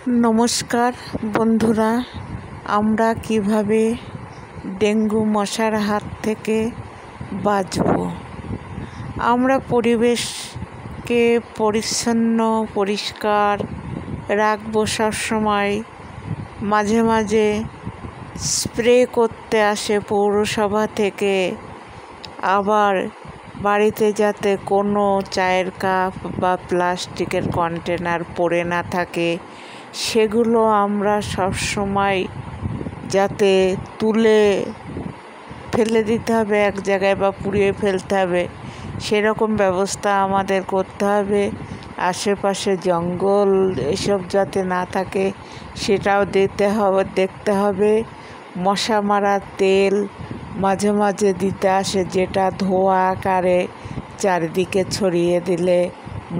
নমস্কার বন্ধুরা, আমরা কিভাবে ডেঙ্গু মশার হাত থেকে বাঁচব। আমরা পরিবেশকে পরিচ্ছন্ন পরিষ্কার রাখবো সবসময়। মাঝে মাঝে স্প্রে করতে আসে পৌরসভা থেকে। আবার বাড়িতে যাতে কোনো চায়ের কাপ বা প্লাস্টিকের কন্টেনার পড়ে না থাকে, সেগুলো আমরা সবসময় যাতে তুলে ফেলে দিতে হবে এক জায়গায় বা পুড়িয়ে ফেলতে হবে, সেরকম ব্যবস্থা আমাদের করতে হবে। আশেপাশে জঙ্গল এসব যাতে না থাকে সেটাও দেখতে হবে। মশা মারা তেল মাঝে মাঝে দিতে আসে, যেটা ধোঁয়া আকারে চারিদিকে ছড়িয়ে দিলে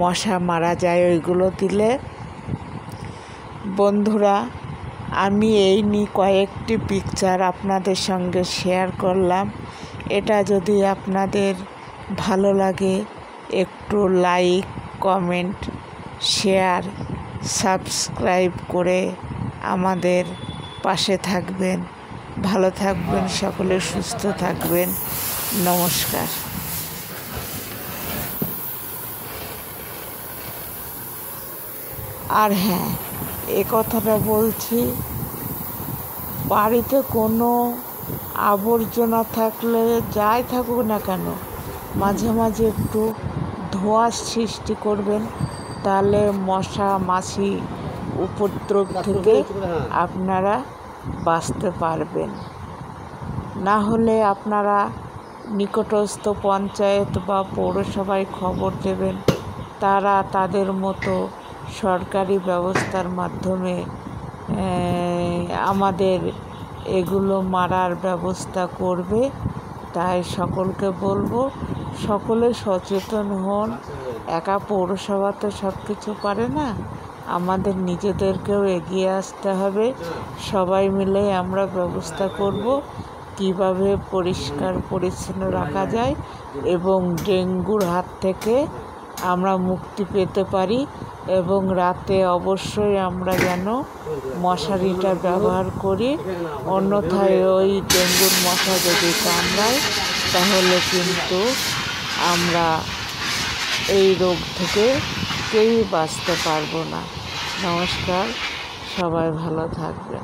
মশা মারা যায়। ওইগুলো দিলে বন্ধুরা, আমি এই নিয়ে কয়েকটি পিকচার আপনাদের সঙ্গে শেয়ার করলাম। এটা যদি আপনাদের ভালো লাগে, একটু লাইক, কমেন্ট, শেয়ার, সাবস্ক্রাইব করে আমাদের পাশে থাকবেন। ভালো থাকবেন, সকলে সুস্থ থাকবেন। নমস্কার। আর হ্যাঁ, এ কথাটা বলছি, বাড়িতে কোনো আবর্জনা থাকলে যাই থাকুক না কেন, মাঝে মাঝে একটু ধোঁয়ার সৃষ্টি করবেন, তাহলে মশা মাছি উপদ্রব থেকে আপনারা বাঁচতে পারবেন। না হলে আপনারা নিকটস্থ পঞ্চায়েত বা পৌরসভায় খবর দেবেন। তারা তাদের মতো সরকারি ব্যবস্থার মাধ্যমে আমাদের এগুলো মারার ব্যবস্থা করবে। তাই সকলকে বলবো, সকলে সচেতন হন। একা পৌরসভা তো সব কিছু পারে না, আমাদের নিজেদেরকেও এগিয়ে আসতে হবে। সবাই মিলে আমরা ব্যবস্থা করব কিভাবে পরিষ্কার পরিচ্ছন্ন রাখা যায় এবং ডেঙ্গুর হাত থেকে আমরা মুক্তি পেতে পারি। এবং রাতে অবশ্যই আমরা যেন মশারিটা ব্যবহার করি, অন্যথায় ওই ডেঙ্গুর মশা যদি কামড়ায় তাহলে কিন্তু আমরা এই রোগ থেকে কেউই বাঁচতে পারবো না। নমস্কার, সবাই ভালো থাকবেন।